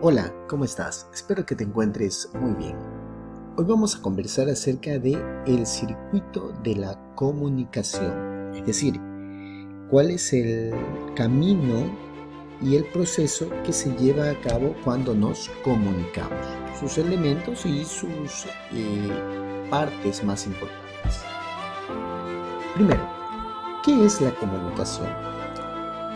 Hola, ¿cómo estás? Espero que te encuentres muy bien. Hoy vamos a conversar acerca de el circuito de la comunicación, es decir, cuál es el camino y el proceso que se lleva a cabo cuando nos comunicamos, sus elementos y sus partes más importantes. Primero, ¿qué es la comunicación?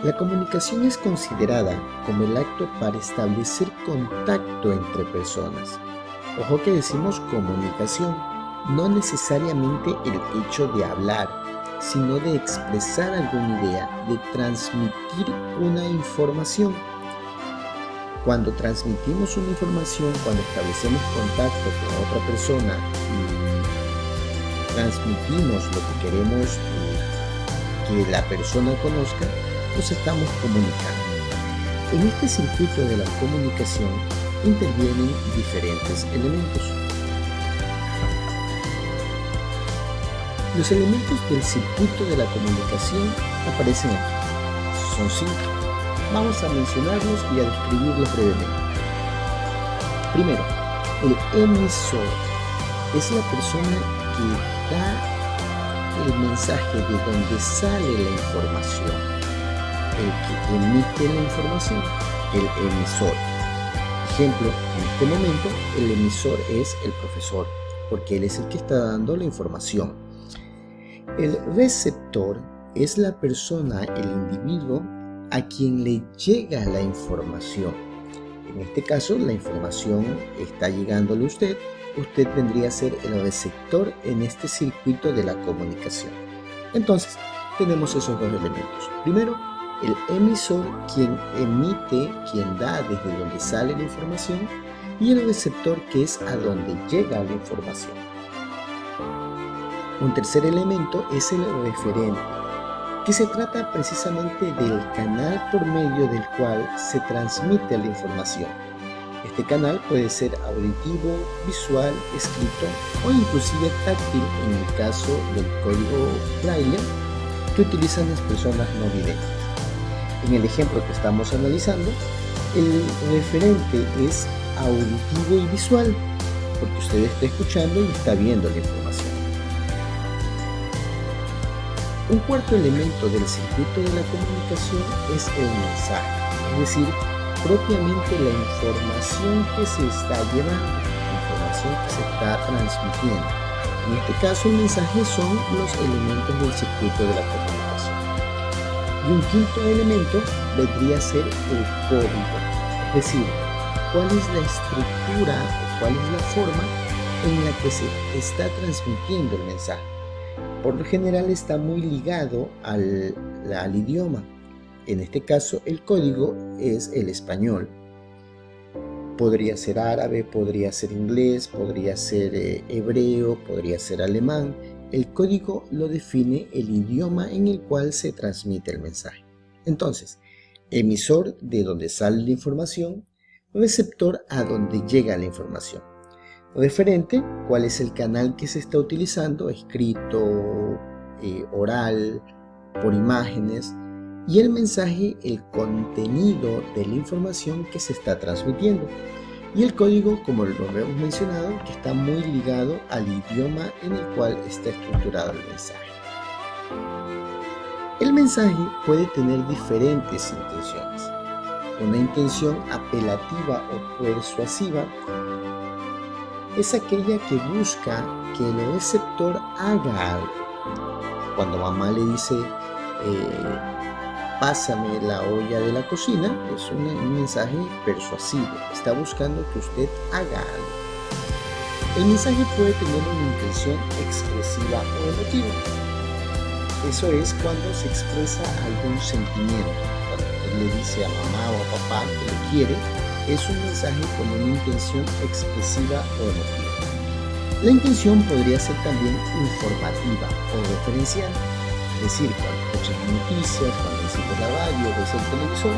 La comunicación es considerada como el acto para establecer contacto entre personas. Ojo que decimos comunicación, no necesariamente el hecho de hablar, sino de expresar alguna idea, de transmitir una información. Cuando transmitimos una información, cuando establecemos contacto con otra persona y transmitimos lo que queremos que la persona conozca, nos estamos comunicando. En este circuito de la comunicación intervienen diferentes elementos. Los elementos del circuito de la comunicación aparecen aquí. Son 5. Vamos a mencionarlos y a describirlos brevemente. Primero, el emisor es la persona que da el mensaje de donde sale la información. El que emite la información, el emisor. Ejemplo, en este momento el emisor es el profesor, porque él es el que está dando la información. El receptor es la persona, el individuo a quien le llega la información. En este caso, la información está llegándole a usted. Usted vendría a ser el receptor en este circuito de la comunicación. Entonces, tenemos esos dos elementos. Primero, el emisor, quien emite, quien da desde donde sale la información, y el receptor, que es a donde llega la información. Un tercer elemento es el referente, que se trata precisamente del canal por medio del cual se transmite la información. Este canal puede ser auditivo, visual, escrito o inclusive táctil en el caso del código braille que utilizan las personas no videntes. En el ejemplo que estamos analizando, el referente es auditivo y visual, porque usted está escuchando y está viendo la información. Un cuarto elemento del circuito de la comunicación es el mensaje, es decir, propiamente la información que se está llevando, la información que se está transmitiendo. En este caso, el mensaje son los elementos del circuito de la comunicación. Y un quinto elemento vendría a ser el código, es decir, cuál es la estructura o cuál es la forma en la que se está transmitiendo el mensaje. Por lo general está muy ligado al idioma. En este caso, el código es el español. Podría ser árabe, podría ser inglés, podría ser hebreo, podría ser alemán. El código lo define el idioma en el cual se transmite el mensaje. Entonces, emisor, de donde sale la información; receptor, a donde llega la información; referente, cuál es el canal que se está utilizando, escrito, oral, por imágenes; y el mensaje, el contenido de la información que se está transmitiendo. Y el código, como lo hemos mencionado, que está muy ligado al idioma en el cual está estructurado el mensaje. El mensaje puede tener diferentes intenciones. Una intención apelativa o persuasiva es aquella que busca que el receptor haga algo. Cuando mamá le dice, pásame la olla de la cocina, es un mensaje persuasivo, está buscando que usted haga algo. El mensaje puede tener una intención expresiva o emotiva. Eso es cuando se expresa algún sentimiento. Cuando usted le dice a mamá o a papá que le quiere, es un mensaje con una intención expresiva o emotiva. La intención podría ser también informativa o referencial. Es decir, cuando escuchas noticias, cuando enciendes la radio o ves el televisor,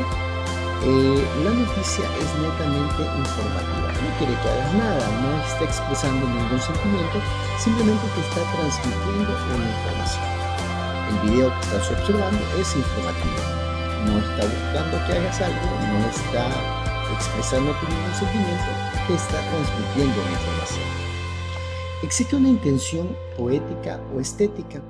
la noticia es netamente informativa. No quiere que hagas nada, no está expresando ningún sentimiento, simplemente te está transmitiendo una información. El video que estás observando es informativo. No está buscando que hagas algo, no está expresar una opinión o un sentimiento, te está transmitiendo una información. Existe una intención poética o estética.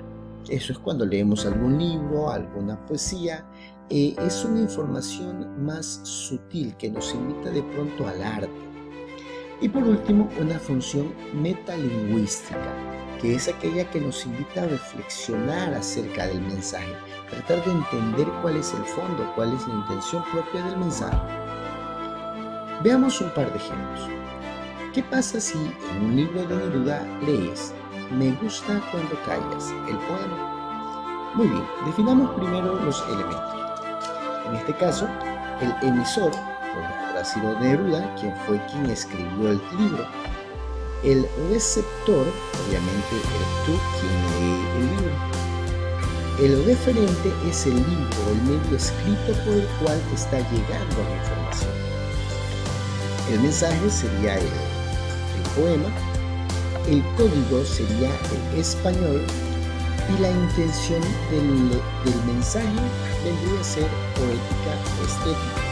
Eso es cuando leemos algún libro, alguna poesía. Es una información más sutil que nos invita de pronto al arte. Y por último, una función metalingüística, que es aquella que nos invita a reflexionar acerca del mensaje, tratar de entender cuál es el fondo, cuál es la intención propia del mensaje. Veamos un par de ejemplos. ¿Qué pasa si en un libro de Neruda lees "Me gusta cuando callas", el poema? Muy bien, definamos primero los elementos. En este caso, el emisor, habrá sido Neruda, quien escribió el libro. El receptor, obviamente eres tú quien lee el libro. El referente es el libro, el medio escrito por el cual te está llegando la información. El mensaje sería el poema, el código sería el español y la intención del mensaje vendría a ser poética o estética.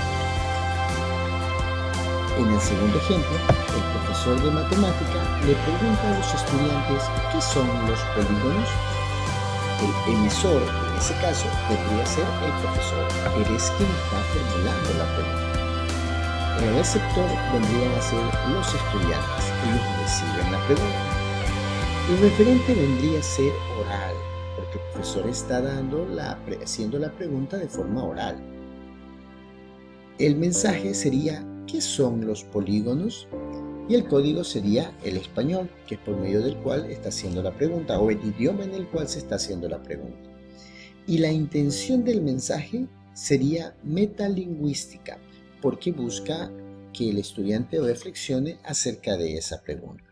En el segundo ejemplo, el profesor de matemática le pregunta a los estudiantes qué son los polígonos. El emisor, en ese caso, vendría a ser el profesor. Eres quien está formulando la pregunta. El receptor vendrían a ser los estudiantes. Ellos reciben la pregunta. El referente vendría a ser oral, porque el profesor está haciendo la pregunta de forma oral. El mensaje sería ¿qué son los polígonos? Y el código sería el español, que es por medio del cual está haciendo la pregunta, o el idioma en el cual se está haciendo la pregunta. Y la intención del mensaje sería metalingüística, porque busca que el estudiante reflexione acerca de esa pregunta.